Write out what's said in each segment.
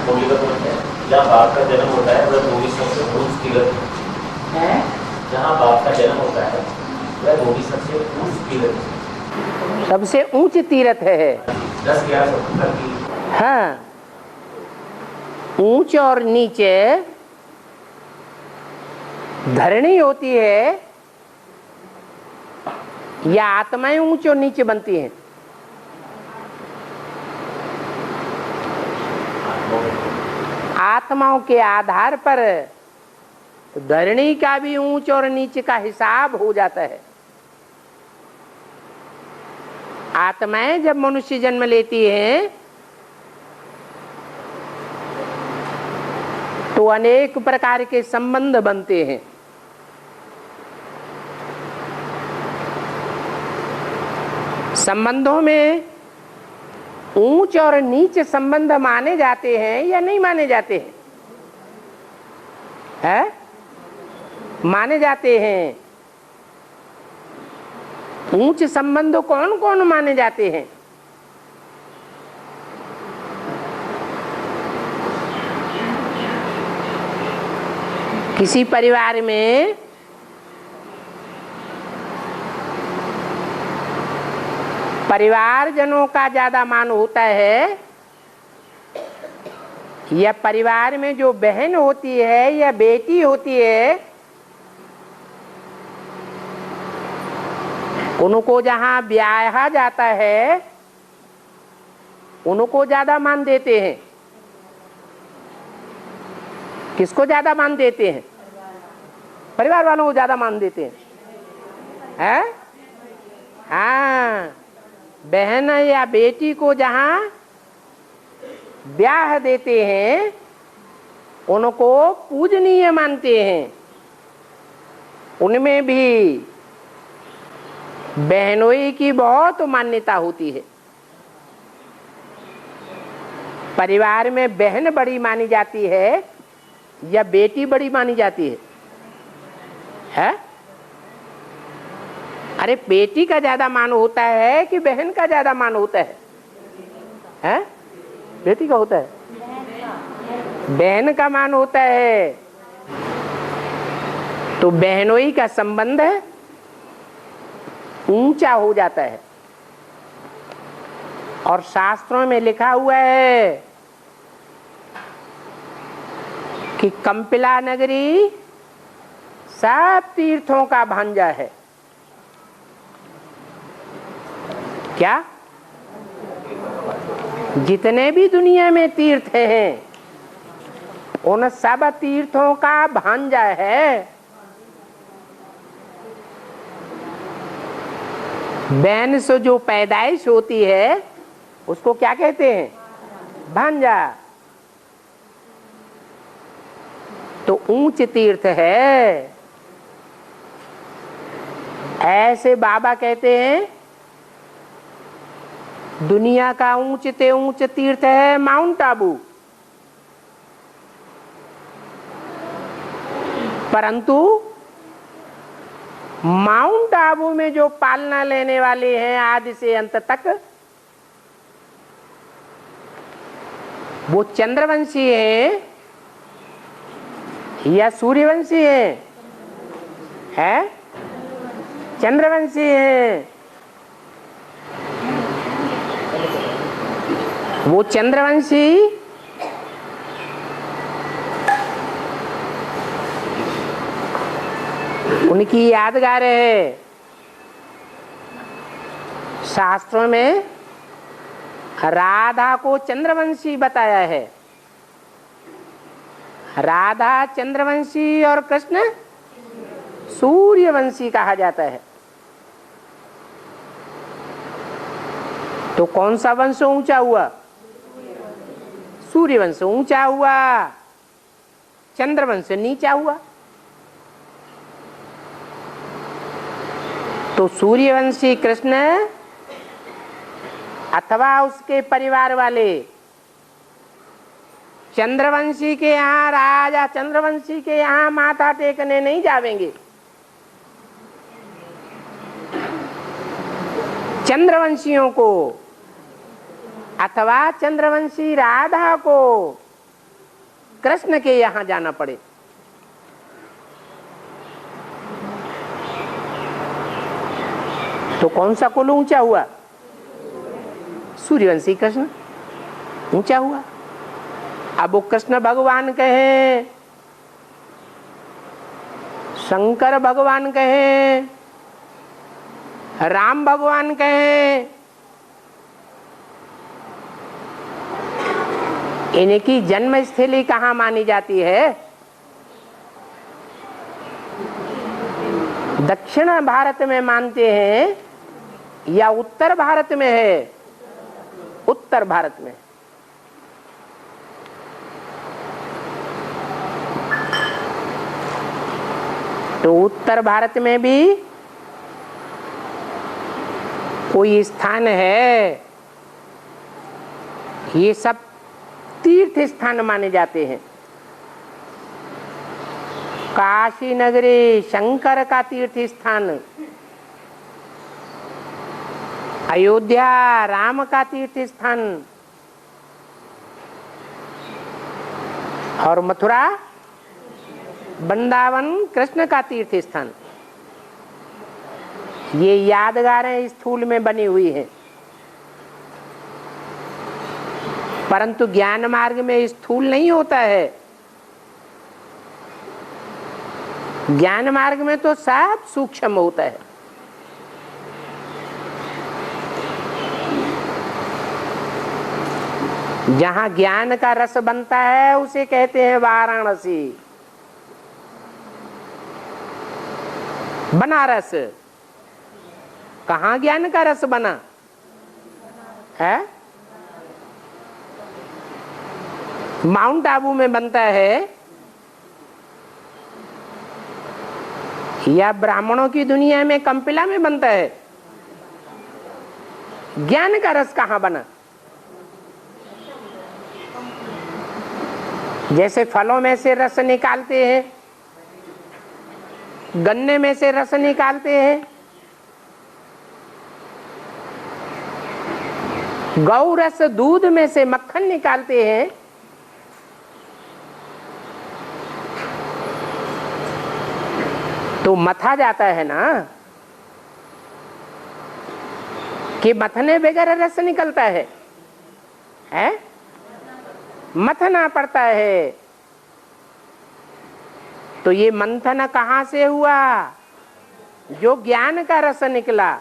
मौलिक है, जहाँ बाप का जन्म होता है वह भूमि सबसे ऊंच तीर्थ है। जहाँ बाप का जन्म होता है वह भूमि सबसे ऊंच तीर्थ है। सबसे ऊंच तीर्थ है। 10-11 की। हाँ, ऊंच और नीचे धरणी होती है या आत्माएं ऊंच और नीचे बनती हैं? आत्माओं के आधार पर धरणी का भी ऊंच और नीचे का हिसाब हो जाता है। आत्माएं जब मनुष्य जन्म लेती हैं तो अनेक प्रकार के संबंध बनते हैं। संबंधों में ऊंच और नीच संबंध माने जाते हैं या नहीं माने जाते हैं? है? माने जाते हैं। ऊंच संबंध कौन कौन माने जाते हैं? किसी परिवार में परिवारजनों का ज्यादा मान होता है या परिवार में जो बहन होती है या बेटी होती है उनको जहां ब्याहा जाता है उनको ज्यादा मान देते हैं? किसको ज्यादा मान देते हैं? परिवार वालों को ज्यादा मान देते हैं। है? हाँ, बहन या बेटी को जहां ब्याह देते हैं उनको पूजनीय मानते हैं। उनमें भी बहनोई की बहुत मान्यता होती है। परिवार में बहन बड़ी मानी जाती है या बेटी बड़ी मानी जाती है? है? अरे बेटी का ज्यादा मान होता है कि बहन का ज्यादा मान होता है? है? बेटी का होता है। बहन का मान होता है। तो बहनोई का संबंध ऊंचा हो जाता है। और शास्त्रों में लिखा हुआ है कि कंपिला नगरी सब तीर्थों का भांजा है। क्या? जितने भी दुनिया में तीर्थ हैं उन सब तीर्थों का भांजा है। बहन से जो पैदाइश होती है उसको क्या कहते हैं? भांजा। तो ऊंच तीर्थ है। ऐसे बाबा कहते हैं दुनिया का ऊंच से ऊंच तीर्थ है माउंट आबू, परंतु माउंट आबू में जो पालना लेने वाले हैं आदि से अंत तक वो चंद्रवंशी हैं या सूर्यवंशी हैं? है? चंद्रवंशी हैं। वो चंद्रवंशी उनकी यादगार है। शास्त्रों में राधा को चंद्रवंशी बताया है। राधा चंद्रवंशी और कृष्ण सूर्यवंशी कहा जाता है। तो कौन सा वंश ऊंचा हुआ? सूर्यवंश ऊंचा हुआ, चंद्रवंश नीचा हुआ। तो सूर्यवंशी कृष्ण अथवा उसके परिवार वाले चंद्रवंशी के यहाँ राजा चंद्रवंशी के यहाँ माथा टेकने नहीं जावेंगे। चंद्रवंशियों को अथवा चंद्रवंशी राधा को कृष्ण के यहां जाना पड़े। तो कौन सा कुल ऊंचा हुआ? सूर्यवंशी कृष्ण ऊंचा हुआ। अब वो कृष्ण भगवान कहे, शंकर भगवान कहे, राम भगवान कहे, इनकी जन्मस्थली कहाँ मानी जाती है? दक्षिण भारत में मानते हैं या उत्तर भारत में है? उत्तर भारत में। तो उत्तर भारत में भी कोई स्थान है, ये सब तीर्थ स्थान माने जाते हैं। काशी नगरी शंकर का तीर्थ स्थान, अयोध्या राम का तीर्थ स्थान, और मथुरा वृंदावन कृष्ण का तीर्थ स्थान। ये यादगारें स्थूल में बनी हुई हैं, परंतु ज्ञान मार्ग में स्थूल नहीं होता है। ज्ञान मार्ग में तो सब सूक्ष्म होता है। जहां ज्ञान का रस बनता है उसे कहते हैं वाराणसी, बनारस। कहाँ ज्ञान का रस बना है? माउंट आबू में बनता है या ब्राह्मणों की दुनिया में कंपिला में बनता है? ज्ञान का रस कहाँ बना? जैसे फलों में से रस निकालते हैं, गन्ने में से रस निकालते हैं, गौ रस दूध में से मक्खन निकालते हैं, तो मथा जाता है ना कि मथने बगैर रस निकलता है, हैं? मथना पड़ता है। तो ये मंथन कहाँ से हुआ? जो ज्ञान का रस निकला,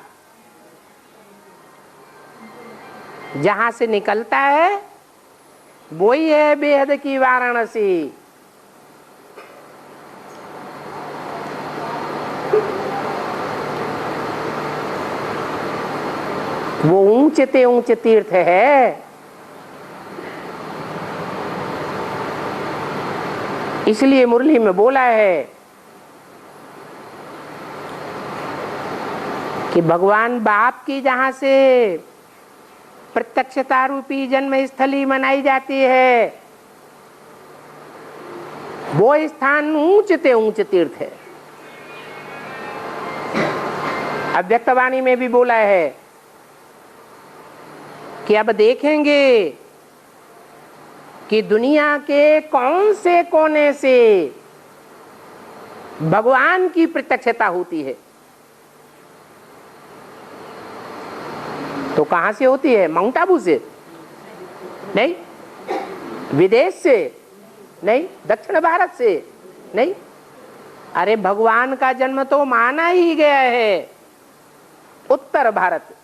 जहां से निकलता है वही है बेहद की वाराणसी। वो ऊंचे ऊंचे तीर्थ है। इसलिए मुरली में बोला है कि भगवान बाप की जहां से प्रत्यक्षता रूपी जन्म स्थली मनाई जाती है, वो स्थान ऊंचे ऊंचे तीर्थ है। अव्यक्तवाणी में भी बोला है कि अब देखेंगे कि दुनिया के कौन से कोने से भगवान की प्रत्यक्षता होती है। तो कहां से होती है? माउंट आबू से नहीं, विदेश से नहीं, दक्षिण भारत से नहीं। अरे भगवान का जन्म तो माना ही गया है उत्तर भारत।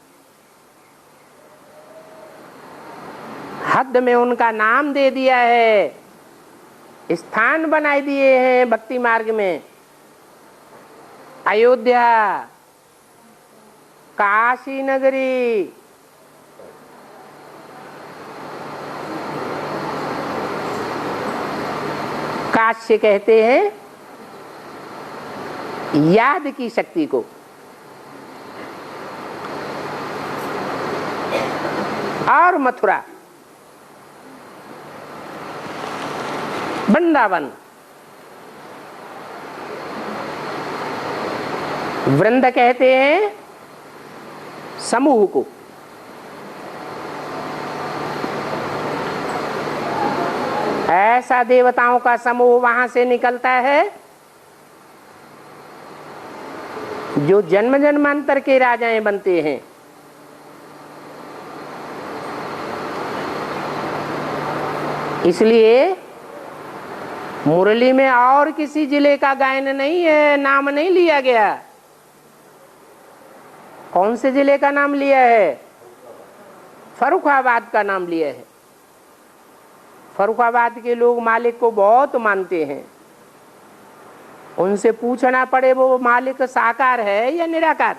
हद में उनका नाम दे दिया है, स्थान बनाए दिए हैं भक्ति मार्ग में। अयोध्या, काशी नगरी, काशी कहते हैं याद की शक्ति को। और मथुरा, वृंदावन, वृंद कहते हैं समूह को। ऐसा देवताओं का समूह वहां से निकलता है जो जन्म जन्मांतर के राजाएं बनते हैं। इसलिए मुरली में और किसी जिले का गायन नहीं है, नाम नहीं लिया गया। कौन से जिले का नाम लिया है? फर्रुखाबाद का नाम लिया है। फर्रुखाबाद के लोग मालिक को बहुत मानते हैं। उनसे पूछना पड़े वो मालिक साकार है या निराकार।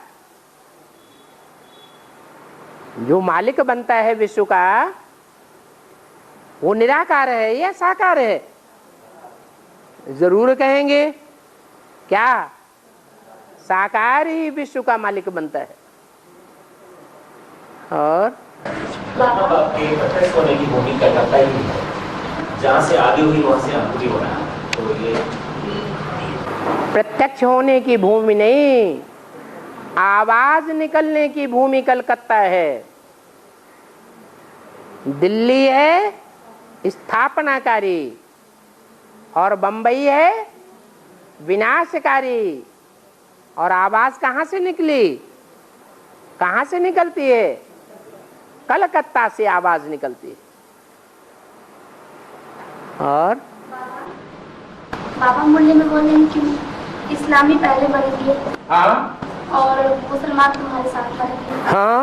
जो मालिक बनता है विश्व का वो निराकार है या साकार है? जरूर कहेंगे क्या? साकार ही विश्व का मालिक बनता है। और अब आपके प्रत्यक्ष होने की भूमिका करता ही है, जहाँ से आगे हुई वहां से अंकुरी हो रहा है। तो ये प्रत्यक्ष होने की भूमि नहीं, आवाज निकलने की भूमि कलकत्ता है। दिल्ली है स्थापनाकारी और बंबई है विनाशकारी। और आवाज कहां से निकली? कहां से निकलती है? कलकत्ता से आवाज निकलती है। और बाबा मुरली में बोले हैं कि इस्लामी पहले बनेंगे और मुसलमान तुम्हारे साथ बनेंगे। हाँ,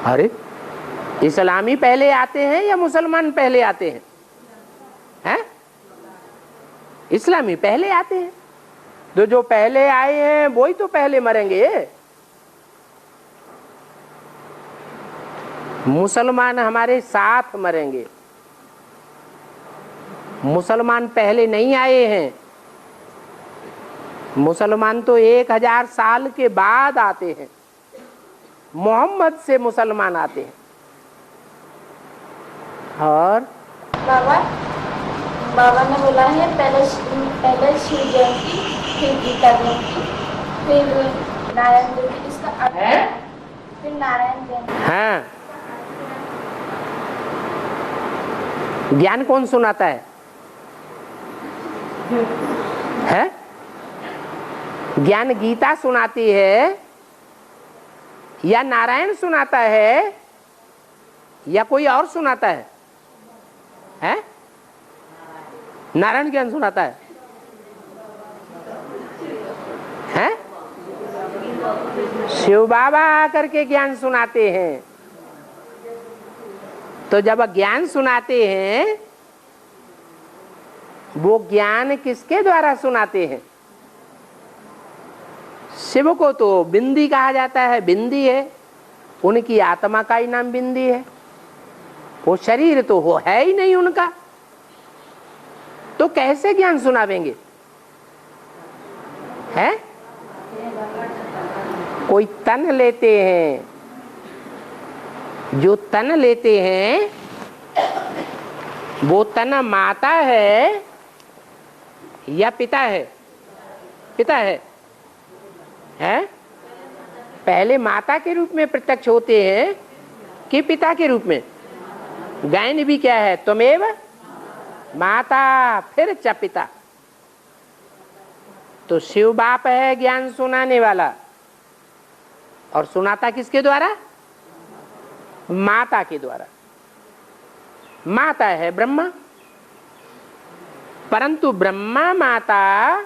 अरे इस्लामी पहले आते हैं या मुसलमान पहले आते हैं? हैं? इस्लामी पहले आते हैं। तो जो पहले आए हैं वही तो पहले मरेंगे। मुसलमान हमारे साथ मरेंगे। मुसलमान पहले नहीं आए हैं। मुसलमान तो 1000 साल के बाद आते हैं। मोहम्मद से मुसलमान आते हैं। और बाबा ने बोला है पहले शिव जयंती, फिर गीता जयंती, फिर नारायण जयंती। इसका अर्थ है फिर नारायण जयंती। हाँ, ज्ञान कौन सुनाता है? है? ज्ञान गीता सुनाती है या नारायण सुनाता है या कोई और सुनाता है? हैं? नारायण ज्ञान सुनाता है। हैं? शिव बाबा आकर के ज्ञान सुनाते हैं। तो जब ज्ञान सुनाते हैं वो ज्ञान किसके द्वारा सुनाते हैं? शिव को तो बिंदी कहा जाता है। बिंदी है, उनकी आत्मा का ही नाम बिंदी है। वो शरीर तो वो है ही नहीं उनका, तो कैसे ज्ञान सुनावेंगे? है? कोई तन लेते हैं। जो तन लेते हैं वो तन माता है या पिता है? पिता है। हैं? पहले माता के रूप में प्रत्यक्ष होते हैं कि पिता के रूप में? गायन भी क्या है? त्वमेव माता फिर च पिता। तो शिव बाप है ज्ञान सुनाने वाला। और सुनाता किसके द्वारा? माता के द्वारा। माता है ब्रह्मा, परंतु ब्रह्मा माता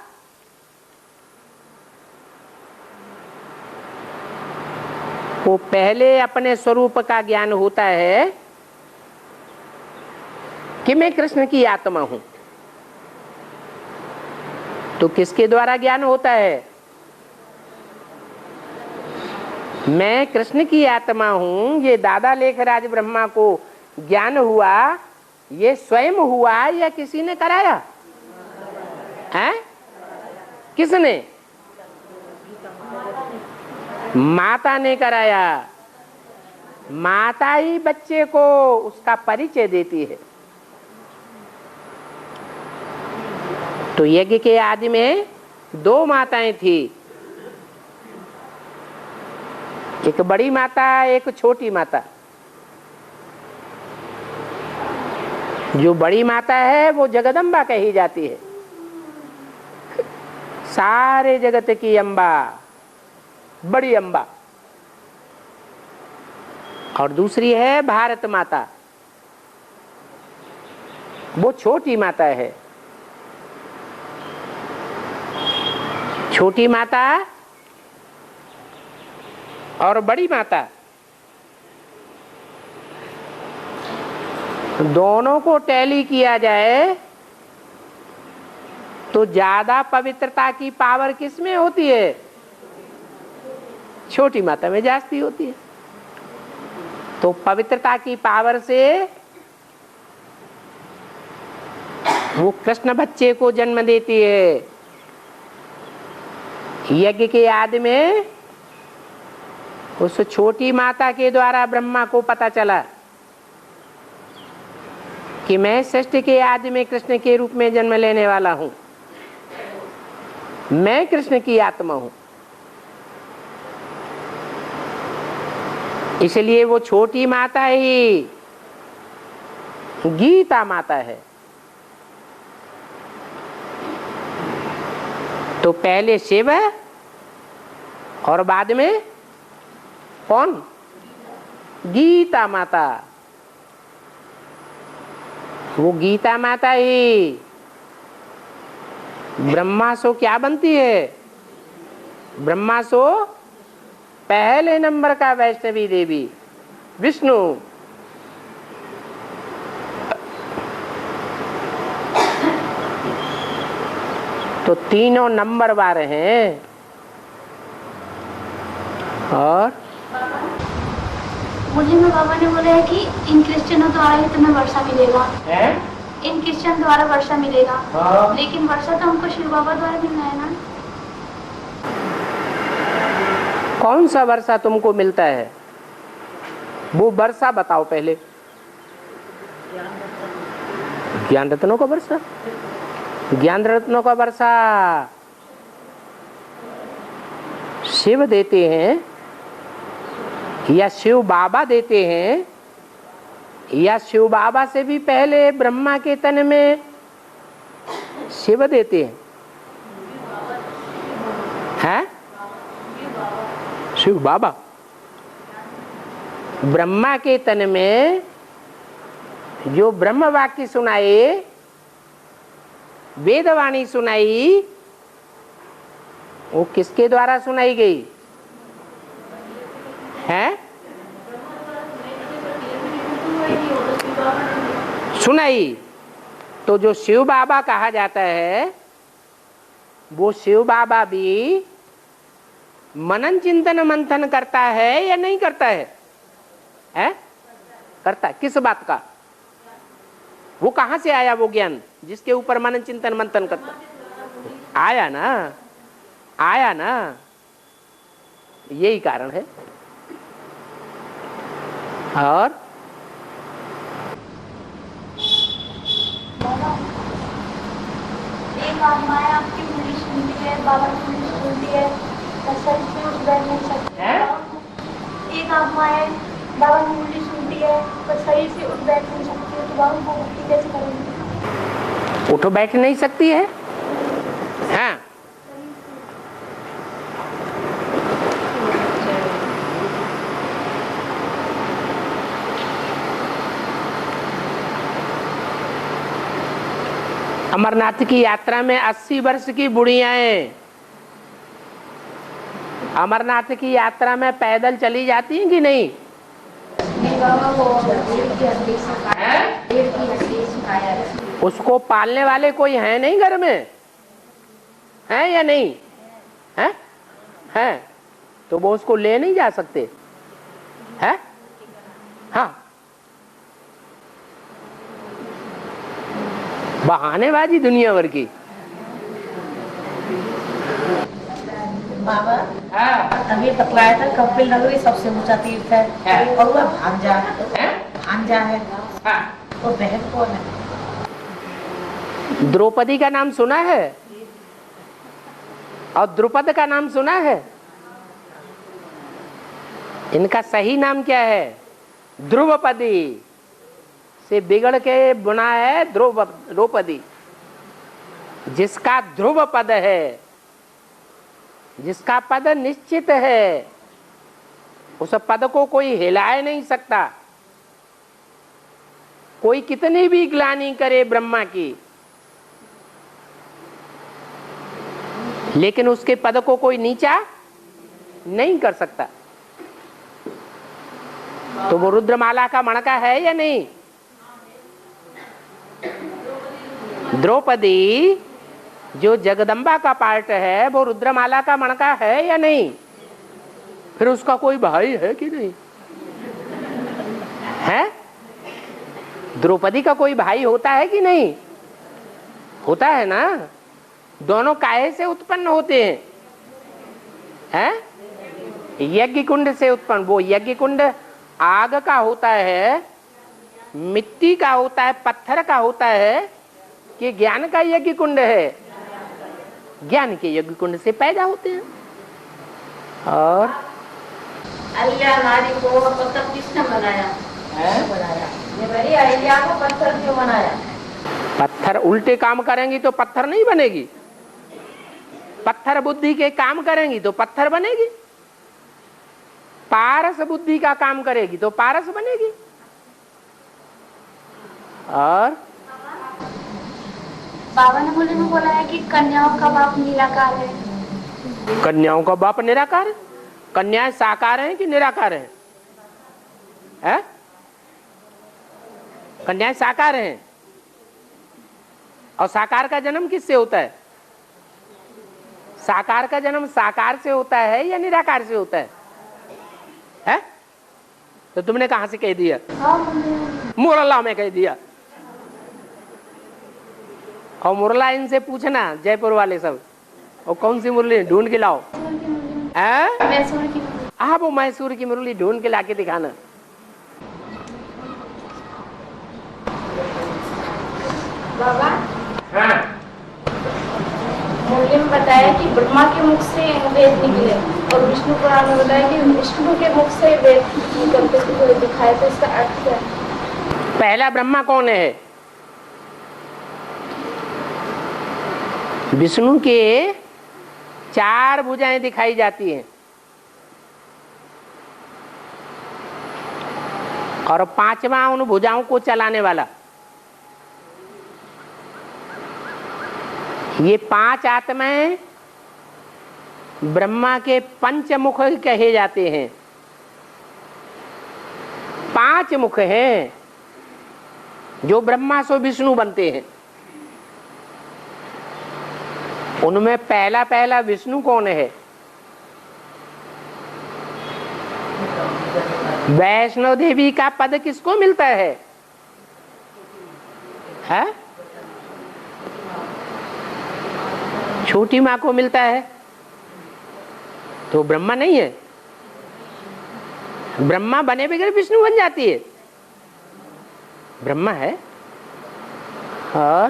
को पहले अपने स्वरूप का ज्ञान होता है कि मैं कृष्ण की आत्मा हूं। तो किसके द्वारा ज्ञान होता है? मैं कृष्ण की आत्मा हूं। ये दादा लेखराज ब्रह्मा को ज्ञान हुआ, ये स्वयं हुआ या किसी ने कराया? हैं? किसने? माता ने कराया। माता ही बच्चे को उसका परिचय देती है। तो यज्ञ के आदि में 2 माताएं थी, एक बड़ी माता, एक छोटी माता। जो बड़ी माता है वो जगदम्बा कही जाती है, सारे जगत की अम्बा, बड़ी अम्बा। और दूसरी है भारत माता, वो छोटी माता है। छोटी माता और बड़ी माता दोनों को टैली किया जाए तो ज्यादा पवित्रता की पावर किस में होती है? छोटी माता में जास्ती होती है। तो पवित्रता की पावर से वो कृष्ण बच्चे को जन्म देती है। यज्ञ के आदि में उस छोटी माता के द्वारा ब्रह्मा को पता चला कि मैं सृष्टि के आदि में कृष्ण के रूप में जन्म लेने वाला हूं, मैं कृष्ण की आत्मा हूं। इसलिए वो छोटी माता ही गीता माता है। तो पहले शिव और बाद में कौन? गीता माता। वो गीता माता ही ब्रह्मा सो क्या बनती है? ब्रह्मा सो पहले नंबर का वैष्णवी देवी विष्णु। तो तीनों नंबर वार हैं। और मुझे में बाबा ने बोला है कि इन क्रिश्चियनों द्वारा ही तुम्हें वर्षा मिलेगा है? इन क्रिश्चियन द्वारा वर्षा मिलेगा। हाँ। लेकिन वर्षा तो हमको शिव बाबा द्वारा मिलना है ना। कौन सा वर्षा तुमको मिलता है? वो वर्षा बताओ पहले। ज्ञान रत्नों का वर्षा? ज्ञान रत्नों का वर्षा शिव देते हैं या शिव बाबा देते हैं, या शिव बाबा से भी पहले ब्रह्मा के तन में शिव देते हैं? हैं? शिव बाबा ब्रह्मा के तन में जो ब्रह्म वाक्य सुनाए, वेदवाणी सुनाई, वो किसके द्वारा सुनाई गई है? सुनाई। तो जो शिव बाबा कहा जाता है वो शिव बाबा भी मनन चिंतन मंथन करता है या नहीं करता है? हैं? करता है। किस बात का? वो कहां से आया वो ज्ञान जिसके ऊपर मनन चिंतन मंथन करता? आया ना, आया ना। यही कारण है। और एक आत्मा है आपकी मुरली सुनती है, बाबा की मुरली सुनती है, शरीर से उठ बैठ नहीं सकती। एक आत्मा है बाबा की मुरली सुनती है पर शरीर से उठ बैठ नहीं सकती है, तो बाबा को मुक्ति कैसे करेंगे? उठ बैठ नहीं सकती है? हाँ। अमरनाथ की यात्रा में 80 वर्ष की बुढ़ियाएं अमरनाथ की यात्रा में पैदल चली जाती हैं कि नहीं? उसको पालने वाले कोई है नहीं घर में? है या नहीं है? है। तो वो उसको ले नहीं जा सकते है? हाँ। बहानेबाजी दुनिया भर की। बाबा अभी बतलाया था कपिल नगरी सबसे ऊंचा तीर्थ है और वह भांजा है। वो बहन कौन है? द्रौपदी का नाम सुना है? और द्रुपद का नाम सुना है? इनका सही नाम क्या है? ध्रुवपदी। से बिगड़ के बुना है द्रौपदी। जिसका ध्रुव पद है, जिसका पद निश्चित है, उस पद को कोई हिला नहीं सकता। कोई कितनी भी ग्लानि करे ब्रह्मा की, लेकिन उसके पद को कोई नीचा नहीं कर सकता। तो वो रुद्रमाला का मणका है या नहीं? द्रौपदी जो जगदम्बा का पार्ट है, वो रुद्रमाला का मणका है या नहीं? फिर उसका कोई भाई है कि नहीं है? द्रौपदी का कोई भाई होता है कि नहीं? होता है ना। दोनों काहे से उत्पन्न होते हैं? यज्ञ कुंड से उत्पन्न। वो यज्ञ कुंड आग का होता है, मिट्टी का होता है, पत्थर का होता है, कि ज्ञान का यज्ञ कुंड है? ज्ञान के यज्ञ कुंड से पैदा होते हैं। और अहिल्या नारी को पत्थर किसने बनाया? ये मेरी अहिल्या को पत्थर क्यों बनाया? पत्थर उल्टे काम करेंगी तो पत्थर नहीं बनेगी। पत्थर बुद्धि के काम करेंगी तो पत्थर बनेगी। पारस बुद्धि का काम करेगी तो पारस बनेगी। और बाबा ने बोला है कि कन्याओं का बाप निराकार है। कन्याओं का बाप निराकार है? कन्याएं साकार हैं कि निराकार हैं? है? कन्याएं साकार हैं। और साकार का जन्म किससे होता है? साकार का जन्म साकार से होता है या निराकार से होता है? है? तो तुमने कहां से कह दिया? मुरला में कह दिया। और मुरला इनसे पूछना, जयपुर वाले सब, और कौन सी मुरली ढूंढ के लाओ। हाँ, वो मैसूर की मुरली ढूंढ के लाके दिखाना। बाबा हाँ। मुरली में बताया कि ब्रह्मा के मुख से वेद निकले, और विष्णु पुराण में बताया कि विष्णु के मुख से वेद निकलते हुए दिखाए। तो इसका अर्थ क्या है? पहला ब्रह्मा कौन है? विष्णु के 4 भुजाएं दिखाई जाती हैं, और 5वां उन भुजाओं को चलाने वाला। ये 5 आत्माएं ब्रह्मा के पंचमुख कहे जाते हैं। 5 मुख हैं जो ब्रह्मा से विष्णु बनते हैं। उनमें पहला विष्णु कौन है? वैष्णो देवी का पद किसको मिलता है? है? छोटी माँ को मिलता है। तो ब्रह्मा नहीं है। ब्रह्मा बने बगैर विष्णु बन जाती है। ब्रह्मा है। और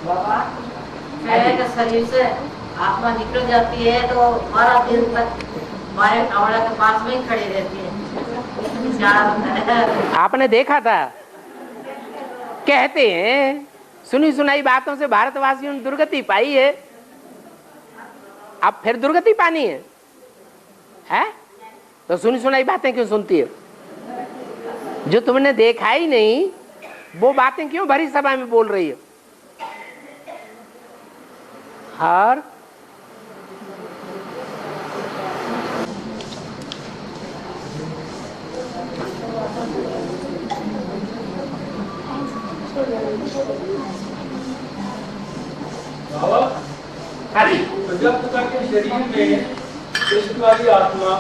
बाबा शरीर से आत्मा निकल जाती है तो 12 दिन तक हमारे कमरा के पास में ही खड़ी रहती है। आपने देखा था, कहते हैं सुनी सुनाई बातों से भारतवासियों ने दुर्गति पाई है। अब फिर दुर्गति पानी है? तो सुनी सुनाई बातें क्यों सुनती है? जो तुमने देखा ही नहीं वो बातें क्यों भरी सभा में बोल रही है? और प्रजापिता के शरीर में कृष्ण वाली आत्मा,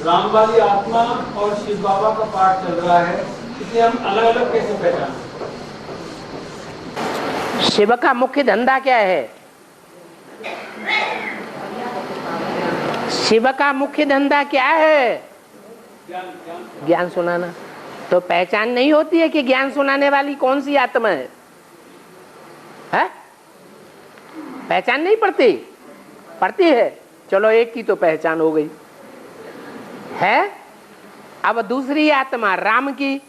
राम वाली आत्मा और शिव बाबा का पाठ चल रहा है। इसे हम अलग अलग कैसे पहचानें? शिव का मुख्य धंधा क्या है? शिव का मुख्य धंधा क्या है? ज्ञान सुनाना। तो पहचान नहीं होती है कि ज्ञान सुनाने वाली कौन सी आत्मा है? पहचान नहीं पड़ती? पड़ती है। चलो एक की तो पहचान हो गई। है। अब दूसरी आत्मा राम की,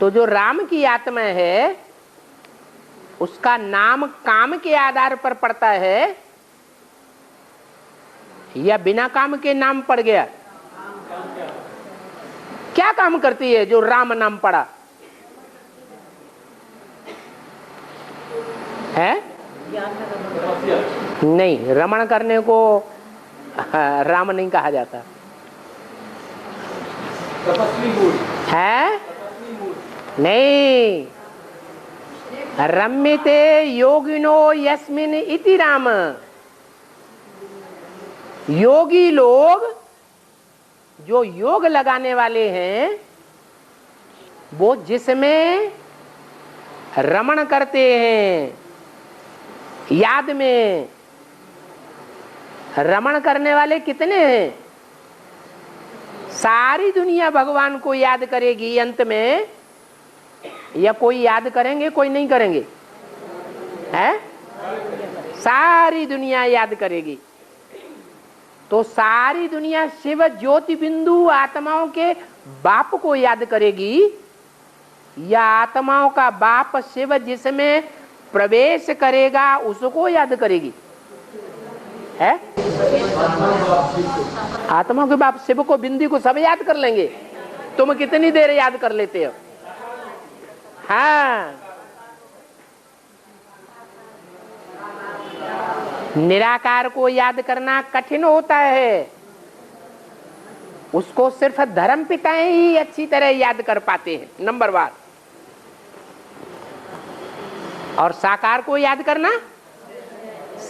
तो जो राम की आत्मा है उसका नाम काम के आधार पर पड़ता है या बिना काम के नाम पड़ गया? क्या काम करती है जो राम नाम पड़ा है? नहीं, रमण करने को राम नहीं कहा जाता है। नहीं, रम्यते योगिनो यस्मिन इति राम। योगी लोग, जो योग लगाने वाले हैं, वो जिसमें रमण करते हैं, याद में रमण करने वाले कितने हैं? सारी दुनिया भगवान को याद करेगी अंत में, या कोई याद करेंगे कोई नहीं करेंगे? है, सारी दुनिया याद करेगी। तो सारी दुनिया शिव ज्योति बिंदु आत्माओं के बाप को याद करेगी, या आत्माओं का बाप शिव जिसमें प्रवेश करेगा उसको याद करेगी? है, आत्मा के बाप शिव को, बिंदी को सब याद कर लेंगे। तुम कितनी देर याद कर लेते हो? हाँ, निराकार को याद करना कठिन होता है, उसको सिर्फ धर्म पिताएं ही अच्छी तरह याद कर पाते हैं, नंबर 1। और साकार को याद करना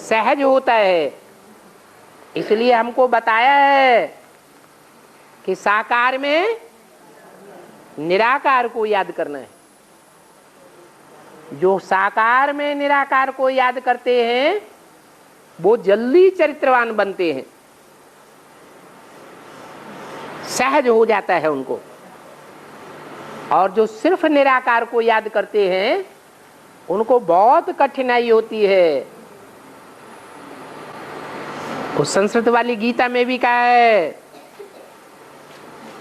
सहज होता है। इसलिए हमको बताया है कि साकार में निराकार को याद करना है। जो साकार में निराकार को याद करते हैं वो जल्दी चरित्रवान बनते हैं, सहज हो जाता है उनको। और जो सिर्फ निराकार को याद करते हैं उनको बहुत कठिनाई होती है। उस संस्कृत वाली गीता में भी कहा है,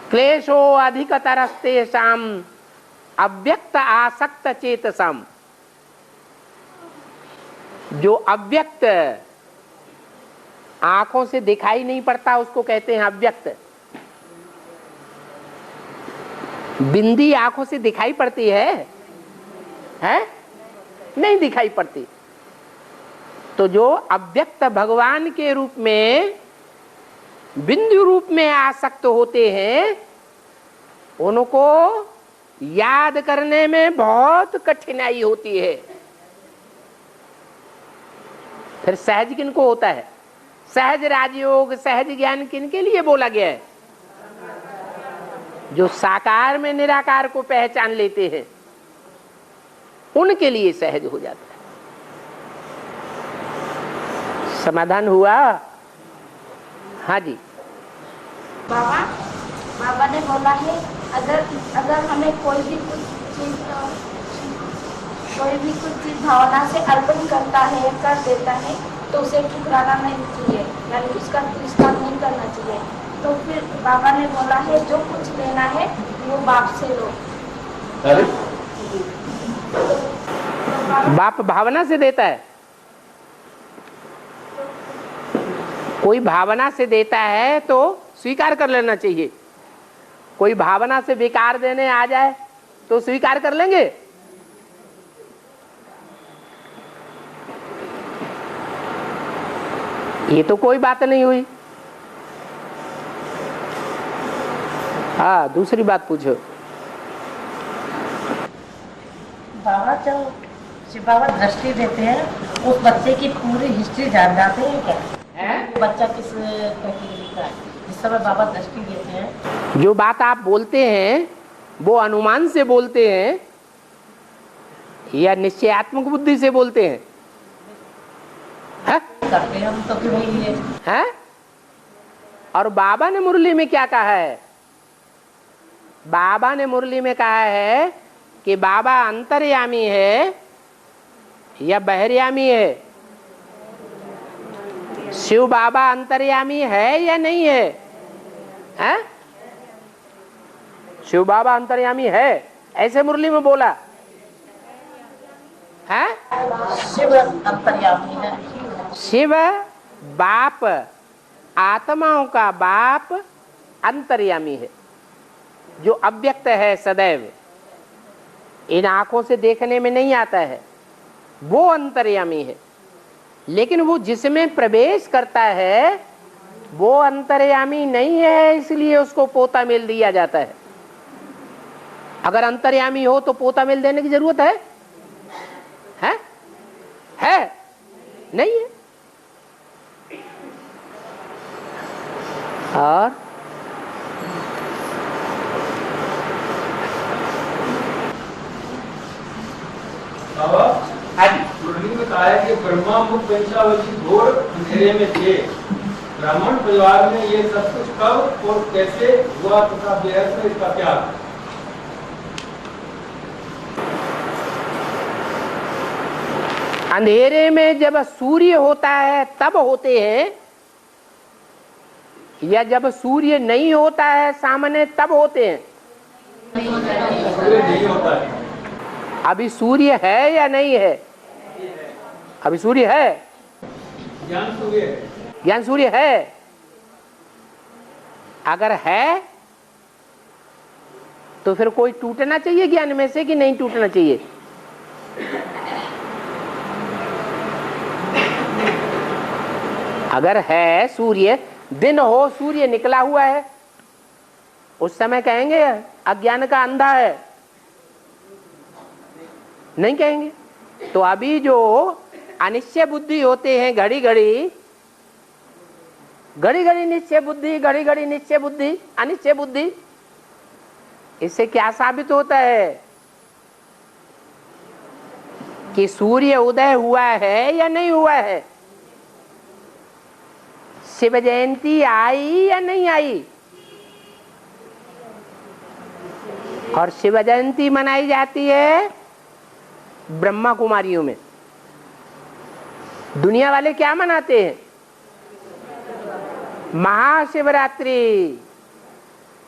क्लेशो अधिकतरस्तेषाम अव्यक्त आसक्त चेतसम। जो अव्यक्त आंखों से दिखाई नहीं पड़ता उसको कहते हैं अव्यक्त। बिंदी आंखों से दिखाई पड़ती है? नहीं दिखाई पड़ती। तो जो अव्यक्त भगवान के रूप में, बिंदु रूप में आसक्त होते हैं, उनको याद करने में बहुत कठिनाई होती है। फिर सहज किनको होता है? सहज राजयोग, सहज ज्ञान किनके लिए बोला गया है? जो साकार में निराकार को पहचान लेते हैं उनके लिए सहज हो जाता है। समाधान हुआ? हाँ जी। बाबा ने बोला है अगर हमें कोई भी कुछ चीज भावना से अर्पण करता है, कर देता है, तो उसे ठुकराना नहीं चाहिए, यानी उसका तिरस्कार नहीं करना चाहिए। तो फिर बाबा ने बोला है जो कुछ लेना है वो बाप से लो। बाप भावना से देता है। कोई भावना से देता है तो स्वीकार कर लेना चाहिए। कोई भावना से विकार देने आ जाए तो स्वीकार कर लेंगे? ये तो कोई बात नहीं हुई। हाँ, दूसरी बात पूछो। बाबा जब शिव बाबा दृष्टि देते हैं उस बच्चे की पूरी हिस्ट्री जान जाते हैं क्या? बच्चा किस कैटेगरी का है जिस समय बाबा दृष्टि देते हैं? जो बात आप बोलते हैं वो अनुमान से बोलते हैं या निश्चयात्मक बुद्धि से बोलते हैं? करते हैं हम तो कि भाई ये है। और बाबा ने मुरली में क्या कहा है? बाबा ने मुरली में कहा है कि बाबा अंतर्यामी है या बहिर्यामी है? शिव बाबा अंतर्यामी है या नहीं है? है? शिव बाबा अंतर्यामी है, ऐसे मुरली में बोला है। शिव अंतर्यामी है। शिव बाप, आत्माओं का बाप अंतर्यामी है, जो अव्यक्त है सदैव, इन आंखों से देखने में नहीं आता है, वो अंतर्यामी है। लेकिन वो जिसमें प्रवेश करता है वो अंतर्यामी नहीं है, इसलिए उसको पोता मिल दिया जाता है। अगर अंतर्यामी हो तो पोता मिल देने की जरूरत है? है? नहीं है। और बाबा मुरली में कहा है कि ब्रह्मा मुख पंचावली घोर अंधेरे में थे। ब्राह्मण परिवार में ये सब कुछ कब और कैसे हुआ तथा बेहद में इसका क्या? अंधेरे में जब सूर्य होता है तब होते हैं, या जब सूर्य नहीं होता है सामने तब होते हैं? नहीं होता है। अभी सूर्य है या नहीं है? अभी सूर्य है, ज्ञान सूर्य है। ज्ञान सूर्य है। अगर है तो फिर कोई टूटना चाहिए ज्ञान में से कि नहीं टूटना चाहिए? अगर है सूर्य, दिन हो, सूर्य निकला हुआ है, उस समय कहेंगे अज्ञान का अंधा है? नहीं कहेंगे। तो अभी जो अनिश्चय बुद्धि होते हैं, घड़ी घड़ी निश्चय बुद्धि, घड़ी घड़ी निश्चय बुद्धि, अनिश्चय बुद्धि, इससे क्या साबित होता है कि सूर्य उदय हुआ है या नहीं हुआ है? शिव जयंती आई या नहीं आई? और शिव जयंती मनाई जाती है ब्रह्मा कुमारियों में। दुनिया वाले क्या मनाते हैं? महाशिवरात्रि।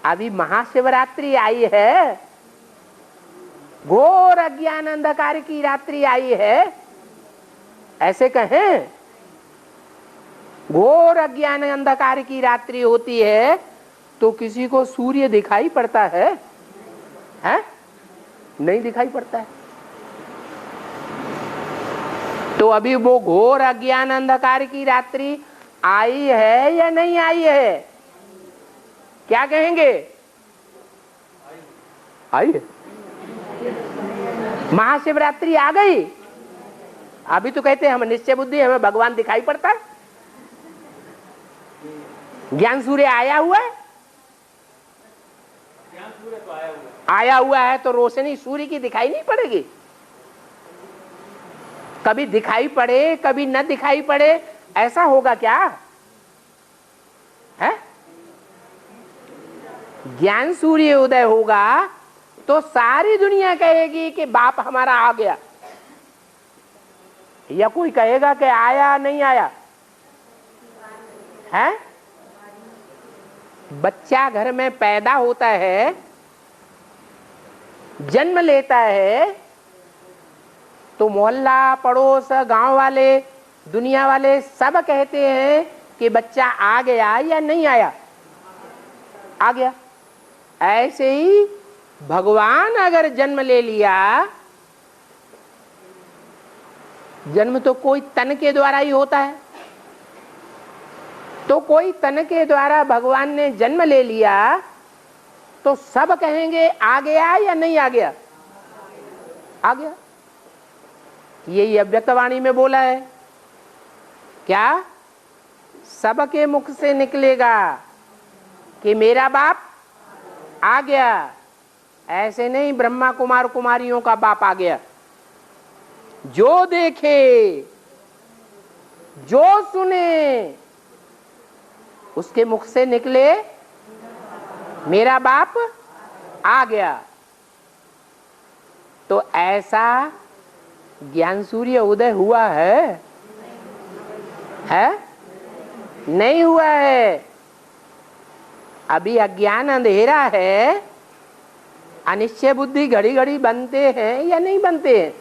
अभी महाशिवरात्रि आई है, घोर अज्ञान अंधकार की रात्रि आई है, ऐसे कहें? घोर अज्ञान अंधकार की रात्रि होती है तो किसी को सूर्य दिखाई पड़ता है? नहीं दिखाई पड़ता है। तो अभी वो घोर अज्ञान अंधकार की रात्रि आई है या नहीं आई है? क्या कहेंगे? आई है। महाशिवरात्रि आ गई। अभी तो कहते हैं हम निश्चय बुद्धि, हमें भगवान दिखाई पड़ता है। ज्ञान सूर्य आया हुआ है। ज्ञान सूर्य तो आया हुआ है। आया हुआ है तो रोशनी सूर्य की दिखाई नहीं पड़ेगी? कभी दिखाई पड़े कभी न दिखाई पड़े, ऐसा होगा क्या? है? ज्ञान सूर्य उदय होगा तो सारी दुनिया कहेगी कि बाप हमारा आ गया, या कोई कहेगा कि आया नहीं आया? है? बच्चा घर में पैदा होता है, जन्म लेता है, तो मोहल्ला, पड़ोस, गांव वाले, दुनिया वाले सब कहते हैं कि बच्चा आ गया या नहीं आया? आ गया। ऐसे ही भगवान अगर जन्म ले लिया, जन्म तो कोई तन के द्वारा ही होता है, तो कोई तन के द्वारा भगवान ने जन्म ले लिया तो सब कहेंगे आ गया या नहीं आ गया? आ गया। यही अव्यक्तवाणी में बोला है। क्या? सबके मुख से निकलेगा कि मेरा बाप आ गया। ऐसे नहीं ब्रह्मा कुमार कुमारियों का बाप आ गया। जो देखे, जो सुने, उसके मुख से निकले मेरा बाप आ गया। तो ऐसा ज्ञान सूर्य उदय हुआ है? नहीं हुआ है। अभी अज्ञान अंधेरा है, अनिश्चय बुद्धि घड़ी घड़ी बनते हैं या नहीं बनते हैं?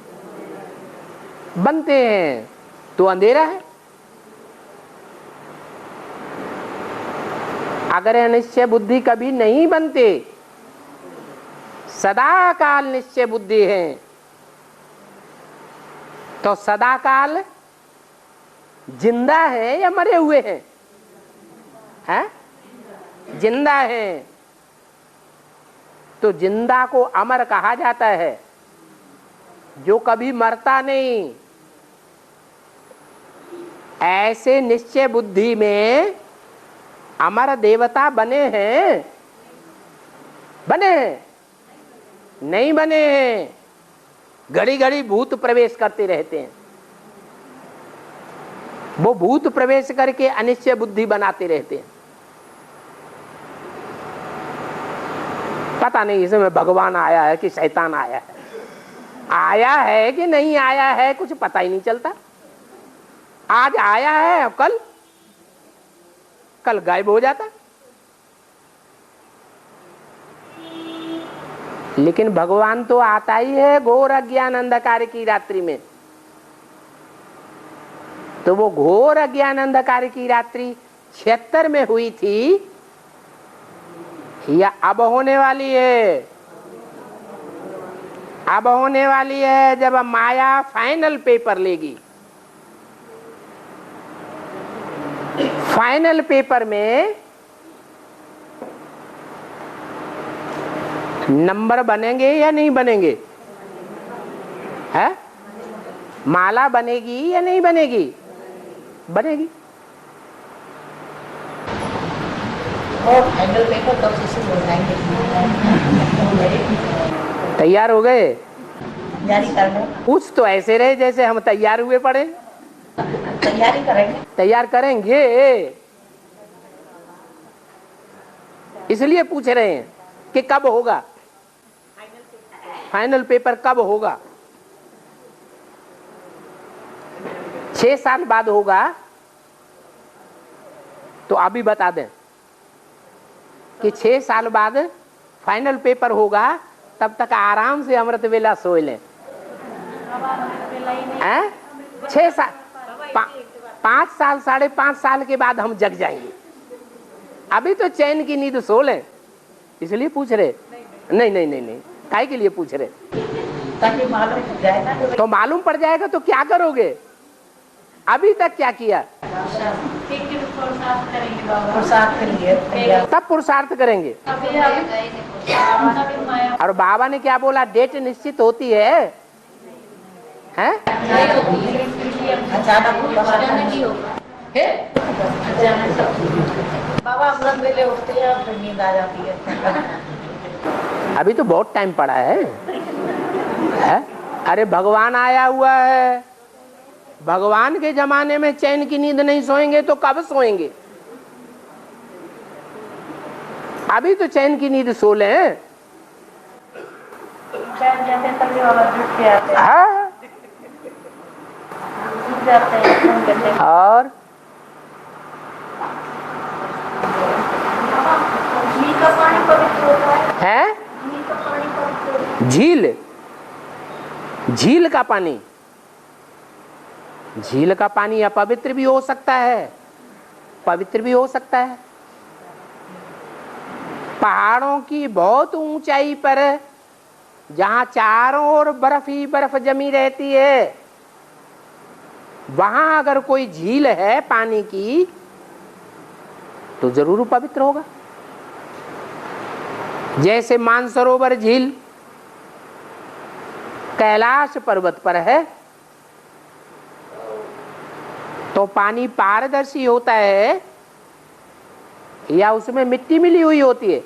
बनते हैं, तो अंधेरा है। अगर अनिश्चय बुद्धि कभी नहीं बनते, सदा काल निश्चय बुद्धि है, तो सदा काल जिंदा है या मरे हुए हैं? हैं? जिंदा है। तो जिंदा को अमर कहा जाता है, जो कभी मरता नहीं। ऐसे निश्चय बुद्धि में अमर देवता बने हैं? बने हैं? नहीं बने हैं। घड़ी घड़ी भूत प्रवेश करते रहते हैं। वो भूत प्रवेश करके अनिश्चय बुद्धि बनाते रहते हैं। पता नहीं इसमें भगवान आया है कि शैतान आया है, आया है कि नहीं आया है, कुछ पता ही नहीं चलता। आज आया है, कल गायब हो जाता। लेकिन भगवान तो आता ही है घोर अज्ञान अंधकार की रात्रि में। तो वो घोर अज्ञान अंधकार की रात्रि 76 में हुई थी या अब होने वाली है? अब होने वाली है, जब माया फाइनल पेपर लेगी। फाइनल पेपर में नंबर बनेंगे या नहीं बनेंगे? है? माला बनेगी या नहीं बनेगी? बनेगी। और फाइनल पेपर कब से शुरू हो जाएंगे? तैयार हो गए? तैयारी करने कुछ तो ऐसे रहे जैसे हम तैयार हुए पड़े। तैयारी करेंगे। तैयार करेंगे, इसलिए पूछ रहे हैं कि कब होगा फाइनल पेपर, कब होगा? 6 साल बाद होगा तो अभी बता दें कि 6 साल बाद फाइनल पेपर होगा, तब तक आराम से अमृत वेला सो लें। 6 साल 5 साल 5.5 साल के बाद हम जग जाएंगे। अभी तो चैन की नींद सो लें, इसलिए पूछ रहे। नहीं नहीं नहीं नहीं, काहे के लिए पूछ रहे? ताकि मालूम पड़ जाएगा। तो मालूम पड़ जाएगा तो क्या करोगे? अभी तक क्या किया? पुरुषार्थ करेंगे, तब पुरुषार्थ करेंगे। और बाबा ने क्या बोला? डेट निश्चित होती है, हैं? बाबा अमृत वेले उठते हैं, फिर नींद आ जाती है। अभी तो बहुत टाइम पड़ा है? अरे भगवान आया हुआ है। भगवान के जमाने में चैन की नींद नहीं सोएंगे तो कब सोएंगे? अभी तो चैन की नींद सो लें। हाँ। और है झील का पानी। झील का पानी अपवित्र भी हो सकता है, पवित्र भी हो सकता है। पहाड़ों की बहुत ऊंचाई पर जहां चारों ओर बर्फ ही बर्फ जमी रहती है, वहां अगर कोई झील है पानी की तो जरूर पवित्र होगा। जैसे मानसरोवर झील कैलाश पर्वत पर है, तो पानी पारदर्शी होता है या उसमें मिट्टी मिली हुई होती है?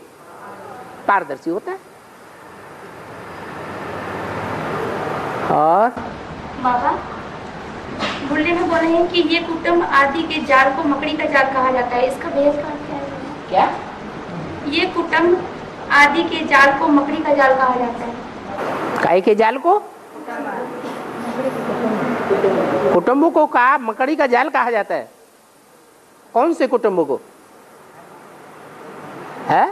पारदर्शी होता है। और बाबा बुल्ले में बोले हैं कि ये कुटुंब आदि के जाल को मकड़ी का जाल कहा जाता है, इसका भेद क्या है? क्या? ये कुटुंब आदि के जाल को मकड़ी का जाल कहा जाता है। काय के जाल को? कुटुंब को कहा मकड़ी का जाल कहा जाता है। कौन से कुटुंब को? है?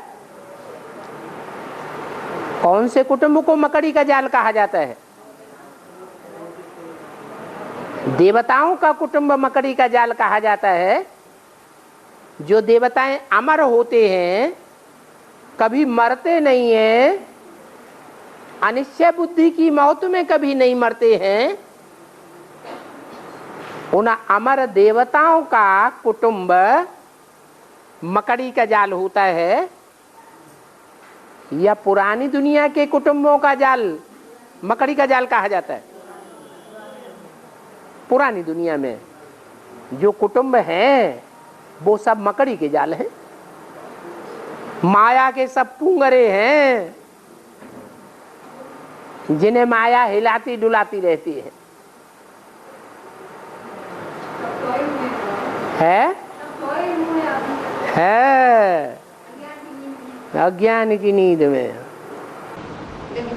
कौन से कुटुंब को मकड़ी का जाल कहा जाता है? देवताओं का कुटुंब मकड़ी का जाल कहा जाता है। जो देवताएं अमर होते हैं, कभी मरते नहीं हैं, अनिश्चय बुद्धि की मौत में कभी नहीं मरते हैं, उन अमर देवताओं का कुटुंब मकड़ी का जाल होता है। या पुरानी दुनिया के कुटुंबों का जाल मकड़ी का जाल कहा जाता है। पुरानी दुनिया में जो कुटुंब हैं वो सब मकड़ी के जाल हैं। माया के सब पुंगरे हैं जिन्हें माया हिलाती डुलाती रहती है। है अज्ञान की नींद में। जब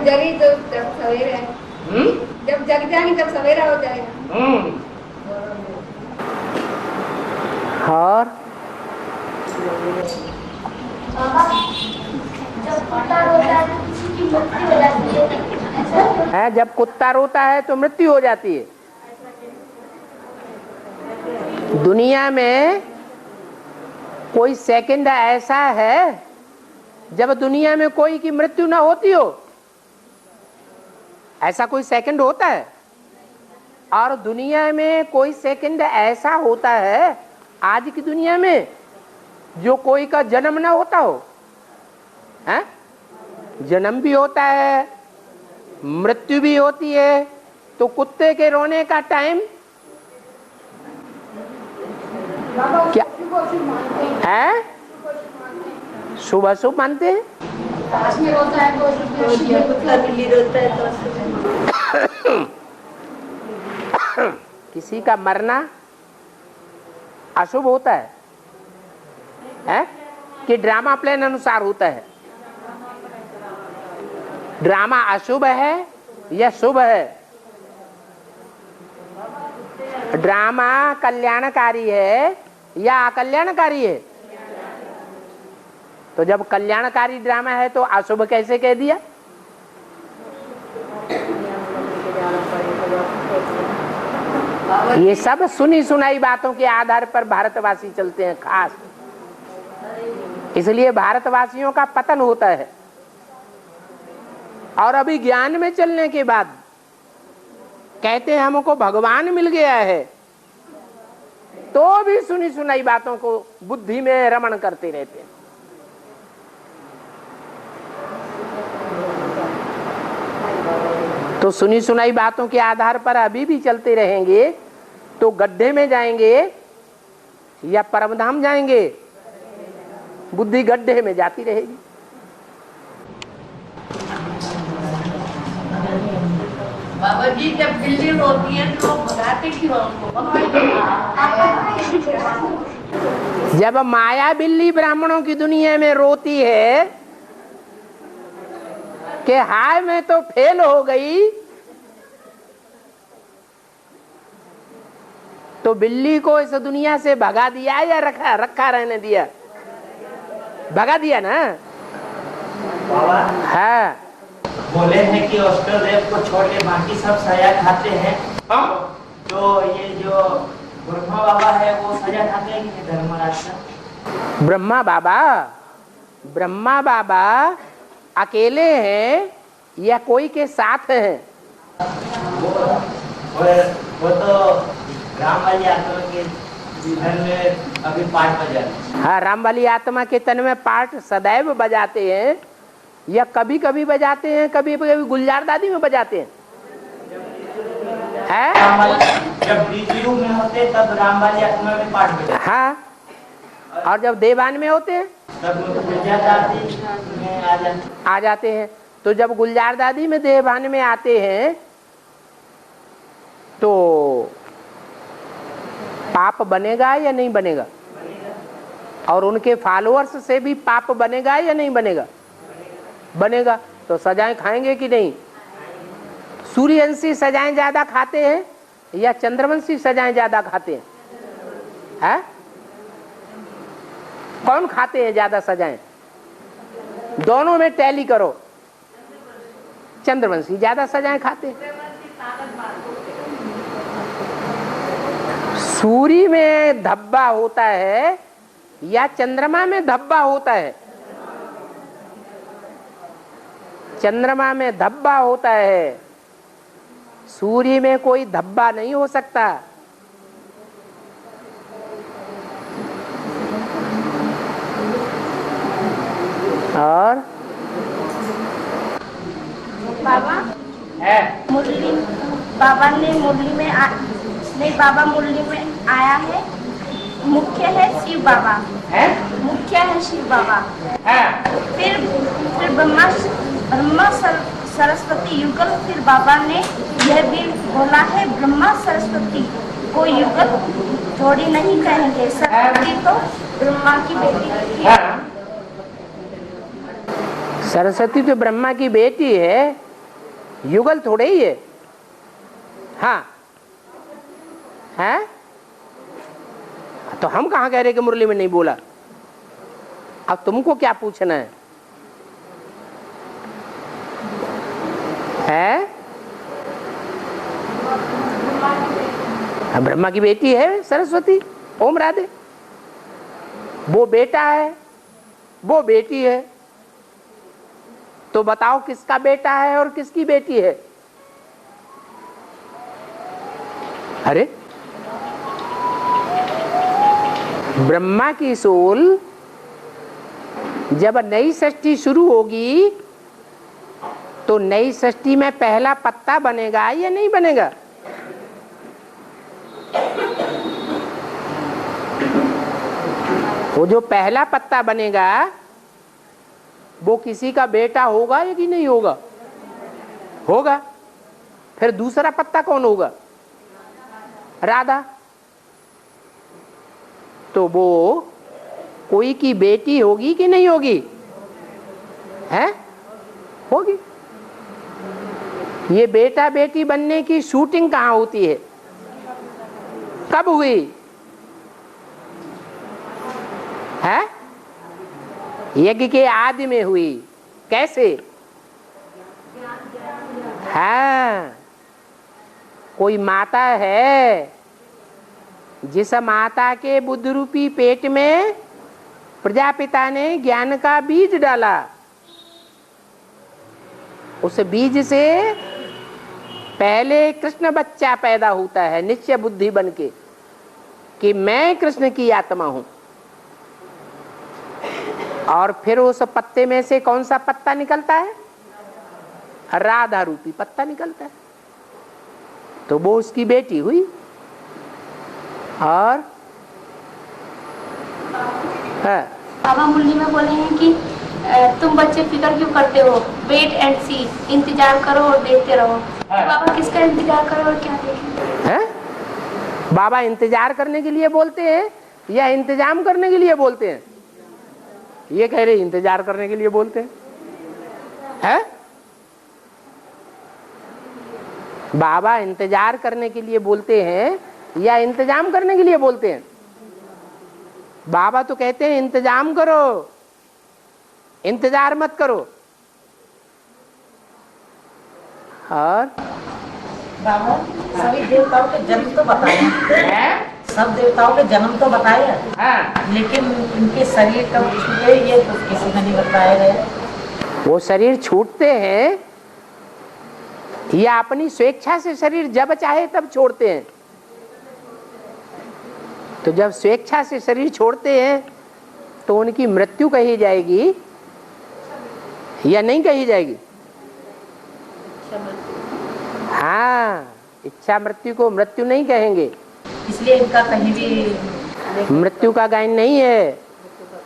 जगी तो तब सवेरा है। जब जग जाएंगे तब सवेरा हो जाएगा। और जब कुत्ता रोता है तो किसी की मृत्यु हो जाती है। जब कुत्ता रोता है तो मृत्यु हो जाती है। दुनिया में कोई सेकंड ऐसा है जब दुनिया में कोई की मृत्यु ना होती हो? ऐसा कोई सेकंड होता है? और दुनिया में कोई सेकंड ऐसा होता है आज की दुनिया में जो कोई का जन्म ना होता हो? है? जन्म भी होता है, मृत्यु भी होती है। तो कुत्ते के रोने का टाइम क्या है? शुभ अशुभ मानते हैं। पास में रोता है तो कुत्ता बिल्ली रोता है तो किसी का मरना अशुभ होता है कि ड्रामा प्लान अनुसार होता है? ड्रामा अशुभ है या शुभ है? ड्रामा कल्याणकारी है या अकल्याणकारी है? तो जब कल्याणकारी ड्रामा है तो अशुभ कैसे कह दिया? ये सब सुनी सुनाई बातों के आधार पर भारतवासी चलते हैं खास, इसलिए भारतवासियों का पतन होता है। और अभी ज्ञान में चलने के बाद कहते हैं हमको भगवान मिल गया है, तो भी सुनी सुनाई बातों को बुद्धि में रमण करते रहते हैं। तो सुनी सुनाई बातों के आधार पर अभी भी चलते रहेंगे तो गड्ढे में जाएंगे या परमधाम जाएंगे? बुद्धि गड्ढे में जाती रहेगी। बाबा जी जब बिल्ली रोती है तो लोग भगाते क्यों उनको? जब माया बिल्ली ब्राह्मणों की दुनिया में रोती है कि हाय मैं तो फेल हो गई, तो बिल्ली को इस दुनिया से भगा दिया या रखा रहने दिया? भगा दिया ना। बाबा हाँ, बोले हैं कि अष्टदेव को छोड़ के बाकी सब सजा खाते हैं। तो ये जो ब्रह्मा बाबा है वो सजा खाते हैं कि धर्मराज का? ब्रह्मा बाबा अकेले हैं या कोई के साथ हैं? वो तो राम वाली आत्मा के धन में अभी पाठ बजाते। हाँ, राम वाली आत्मा के तन में पाठ सदैव बजाते हैं या कभी कभी बजाते हैं, कभी कभी गुलजार दादी में बजाते हैं। जब बीच युग में होते तब राम वाली आत्मा में पाठ बजाते। हाँ, और जब देवान में होते हैं तब गुलजार दादी में आ जाते हैं। तो जब गुलजार दादी में देवान में आते हैं तो पाप बनेगा या नहीं बनेगा? और उनके फॉलोअर्स से भी पाप बनेगा या नहीं बनेगा? बनेगा। तो सजाएं खाएंगे कि नहीं? सूर्यवंशी सजाएं ज्यादा खाते हैं या चंद्रवंशी सजाएं ज्यादा खाते हैं? कौन खाते हैं ज्यादा सजाएं? दोनों में टैली करो। चंद्रवंशी ज्यादा सजाएं खाते हैं। सूर्य में धब्बा होता है या चंद्रमा में धब्बा होता है? चंद्रमा में धब्बा होता है, सूर्य में कोई धब्बा नहीं हो सकता। और बाबा है मुरली, बाबा ने मुरली में नहीं, बाबा मुरली में आया है। मुख्य है शिव बाबा है मुख्य है शिव बाबा। है फिर ब्रह्मा सरस्वती युगल। फिर बाबा ने यह भी बोला है, ब्रह्मा सरस्वती को युगल थोड़ी नहीं कहेंगे। सरस्वती तो ब्रह्मा की बेटी है। सरस्वती तो ब्रह्मा की बेटी है, युगल थोड़े ही है। हाँ है, तो हम कहाँ कह रहे कि मुरली में नहीं बोला? अब तुमको क्या पूछना है? ब्रह्मा की बेटी है सरस्वती। ओम राधे। वो बेटा है, वो बेटी है। तो बताओ किसका बेटा है और किसकी बेटी है? अरे ब्रह्मा की सोल जब नई सृष्टि शुरू होगी तो नई सृष्टि में पहला पत्ता बनेगा या नहीं बनेगा? वो जो पहला पत्ता बनेगा वो किसी का बेटा होगा या कि नहीं होगा? होगा। फिर दूसरा पत्ता कौन होगा? राधा। तो वो कोई की बेटी होगी कि नहीं होगी? है, होगी। ये बेटा बेटी बनने की शूटिंग कहाँ होती है? कब हुई है? यज्ञ के आदि में हुई। कैसे? हाँ, कोई माता है, जिस माता के बुद्ध रूपी पेट में प्रजापिता ने ज्ञान का बीज डाला। उस बीज से पहले कृष्ण बच्चा पैदा होता है निश्चय बुद्धि बनके कि मैं कृष्ण की आत्मा हूं। और फिर उस पत्ते में से कौन सा पत्ता निकलता है? राधा रूपी पत्ता निकलता है। तो वो उसकी बेटी हुई। और बाबा मुरली में बोले हैं कि तुम बच्चे फिक्र क्यों करते हो? वेट एंड सी, इंतजार करो और देखते रहो। तो बाबा किसका इंतजार करो और क्या देखें? है? बाबा इंतजार करने के लिए बोलते हैं या इंतजाम करने के लिए बोलते हैं? ये कह रहे इंतजार करने के लिए बोलते हैं। है? बाबा इंतजार करने के लिए बोलते हैं या इंतजाम करने के लिए बोलते हैं? बाबा तो कहते हैं इंतजाम करो, इंतजार मत करो। और बाबा सभी देवताओं के जन्म तो बताया, सब देवताओं के जन्म तो बताया, लेकिन इनके शरीर कब छूटे ये तो किसी ने नहीं बताया गया। वो शरीर छूटते हैं या अपनी स्वेच्छा से शरीर जब चाहे तब छोड़ते हैं? तो जब स्वेच्छा से शरीर छोड़ते हैं तो उनकी मृत्यु कही जाएगी या नहीं कही जाएगी? हाँ, इच्छा मृत्यु को मृत्यु नहीं कहेंगे, इसलिए इनका कहीं भी मृत्यु का गायन नहीं है,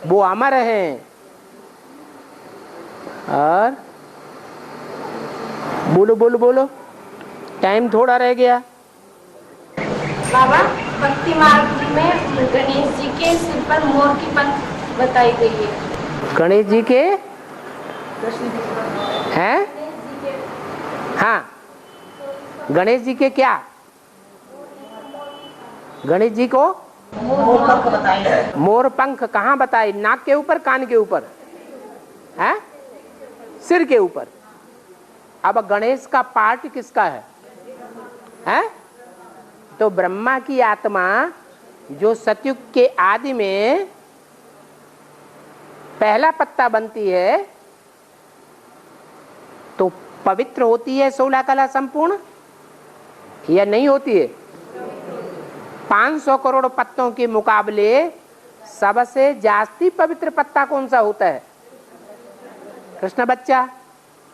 वो अमर हैं। और बोलो बोलो बोलो, टाइम थोड़ा रह गया। बाबा भक्ति मार्ग में गणेश जी के सिर पर मोर की पंख बताई गई है। गणेश जी के हैं? हाँ, गणेश जी के क्या? गणेश जी को मोर पंख बताइए। मोर पंख कहाँ बताए? नाक के ऊपर, कान के ऊपर, है सिर के ऊपर। अब गणेश का पार्ट किसका है? तो ब्रह्मा की आत्मा जो सतयुग के आदि में पहला पत्ता बनती है तो पवित्र होती है 16 कला संपूर्ण या नहीं होती है? 500 करोड़ पत्तों के मुकाबले सबसे जास्ती पवित्र पत्ता कौन सा होता है? कृष्ण बच्चा।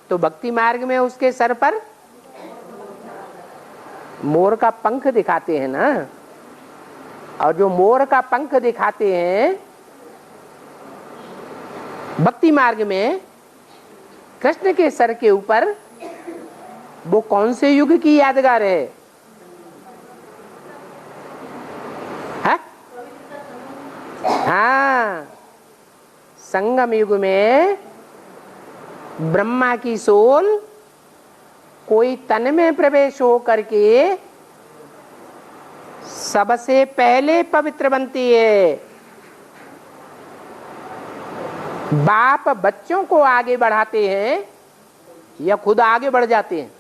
तो भक्ति मार्ग में उसके सर पर मोर का पंख दिखाते हैं ना, और जो मोर का पंख दिखाते हैं भक्ति मार्ग में कृष्ण के सर के ऊपर, वो कौन से युग की यादगार है? हाँ, संगम युग में ब्रह्मा की सोल कोई तन में प्रवेश हो करके सबसे पहले पवित्र बनती है। बाप बच्चों को आगे बढ़ाते हैं या खुद आगे बढ़ जाते हैं?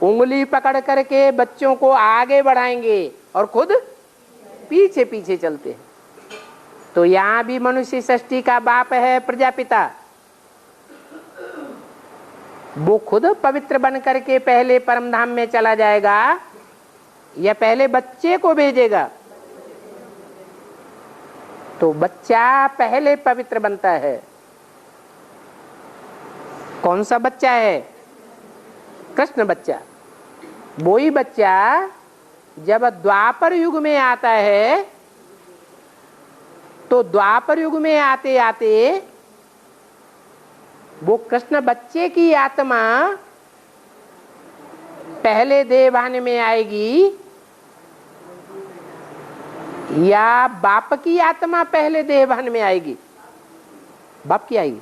उंगली पकड़ करके बच्चों को आगे बढ़ाएंगे और खुद पीछे पीछे चलते हैं। तो यहां भी मनुष्य सृष्टि का बाप है प्रजापिता। वो खुद पवित्र बन करके पहले परम धाम में चला जाएगा या पहले बच्चे को भेजेगा? तो बच्चा पहले पवित्र बनता है। कौन सा बच्चा है? कृष्ण बच्चा। वही बच्चा जब द्वापर युग में आता है तो द्वापर युग में आते आते वो कृष्ण बच्चे की आत्मा पहले देवान में आएगी या बाप की आत्मा पहले देवान में आएगी? बाप की आएगी।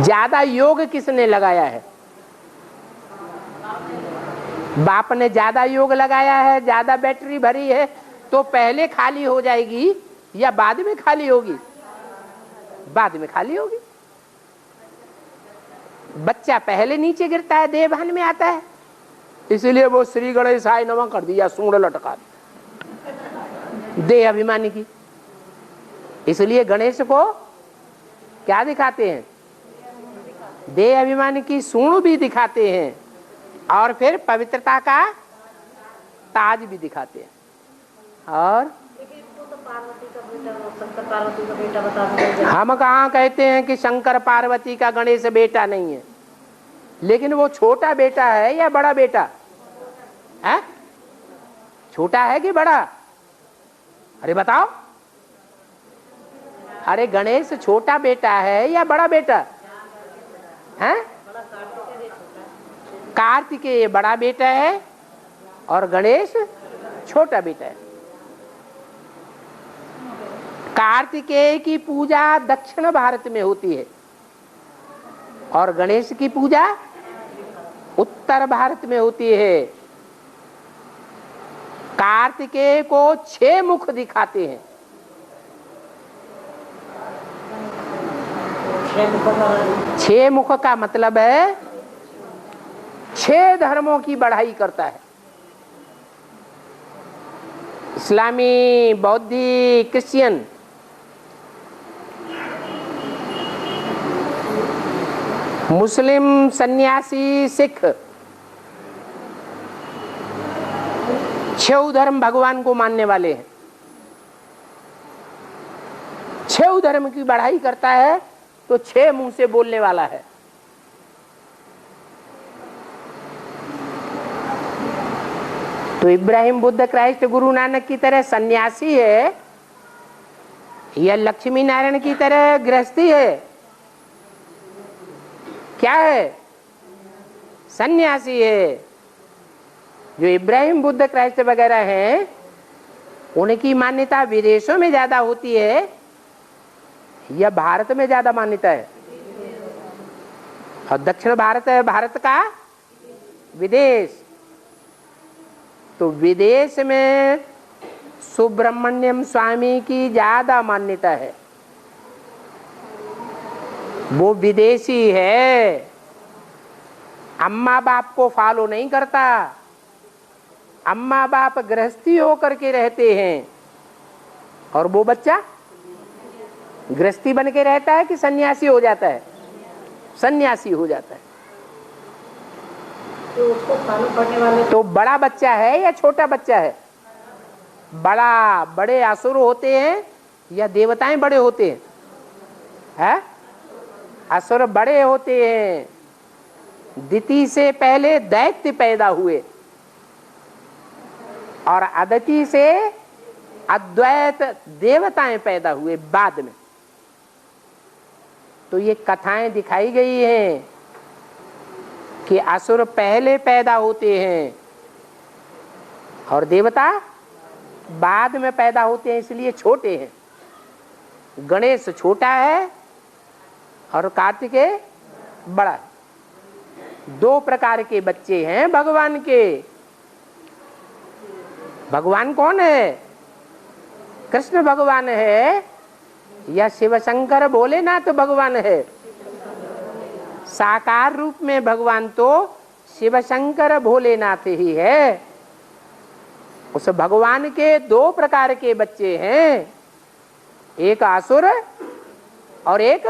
ज्यादा योग किसने लगाया है? बाप ने ज्यादा योग लगाया है, ज्यादा बैटरी भरी है, तो पहले खाली हो जाएगी या बाद में खाली होगी? बाद में खाली होगी। बच्चा पहले नीचे गिरता है, देवभान में आता है, इसलिए वो श्री गणेशाय नमः कर दिया, सूंड लटका दी देह अभिमानी की। इसलिए गणेश को क्या दिखाते हैं? देह अभिमानी की सूंड भी दिखाते हैं और फिर पवित्रता का ताज भी दिखाते हैं। और हम कहाँ कहते हैं कि शंकर पार्वती का गणेश बेटा नहीं है, लेकिन वो छोटा बेटा है या बड़ा बेटा है? छोटा है कि बड़ा? अरे बताओ। अरे गणेश छोटा बेटा है या बड़ा बेटा है? कार्तिकेय बड़ा बेटा है और गणेश छोटा बेटा है। कार्तिकेय की पूजा दक्षिण भारत में होती है और गणेश की पूजा उत्तर भारत में होती है। कार्तिकेय को 6 मुख दिखाते हैं। 6 मुख का मतलब है 6 धर्मों की बढ़ाई करता है। इस्लामी, बौद्धी, क्रिश्चियन। मुस्लिम, सन्यासी, सिख, 6 धर्म भगवान को मानने वाले हैं। 6 धर्म की बढ़ाई करता है तो 6 मुंह से बोलने वाला है। तो इब्राहिम, बुद्ध, क्राइस्ट, गुरु नानक की तरह सन्यासी है या लक्ष्मी नारायण की तरह गृहस्थी है? क्या है? सन्यासी है। जो इब्राहिम, बुद्ध, क्राइस्ट वगैरह हैं, उनकी मान्यता विदेशों में ज्यादा होती है या भारत में ज्यादा मान्यता है? और दक्षिण भारत है भारत का विदेश। तो विदेश में सुब्रमण्यम स्वामी की ज्यादा मान्यता है। वो विदेशी है, अम्मा बाप को फॉलो नहीं करता। अम्मा बाप गृहस्थी होकर के रहते हैं और वो बच्चा गृहस्थी बन के रहता है कि सन्यासी हो जाता है? सन्यासी हो जाता है। तो उसको फॉलो करने वाले तो बड़ा बच्चा है या छोटा बच्चा है? बड़े असुर होते हैं या देवताएं बड़े होते हैं? है? असुर बड़े होते हैं। दिति से पहले दैत्य पैदा हुए और अदिति से अद्वैत देवताएं पैदा हुए बाद में। तो ये कथाएं दिखाई गई हैं कि असुर पहले पैदा होते हैं और देवता बाद में पैदा होते हैं, इसलिए छोटे हैं। गणेश छोटा है और कार्तिकेय बड़ा है। दो प्रकार के बच्चे हैं भगवान के। भगवान कौन है? कृष्ण भगवान है या शिव शंकर भोलेनाथ भगवान है? साकार रूप में भगवान तो शिव शंकर भोलेनाथ ही है। उस भगवान के दो प्रकार के बच्चे हैं, एक असुर और एक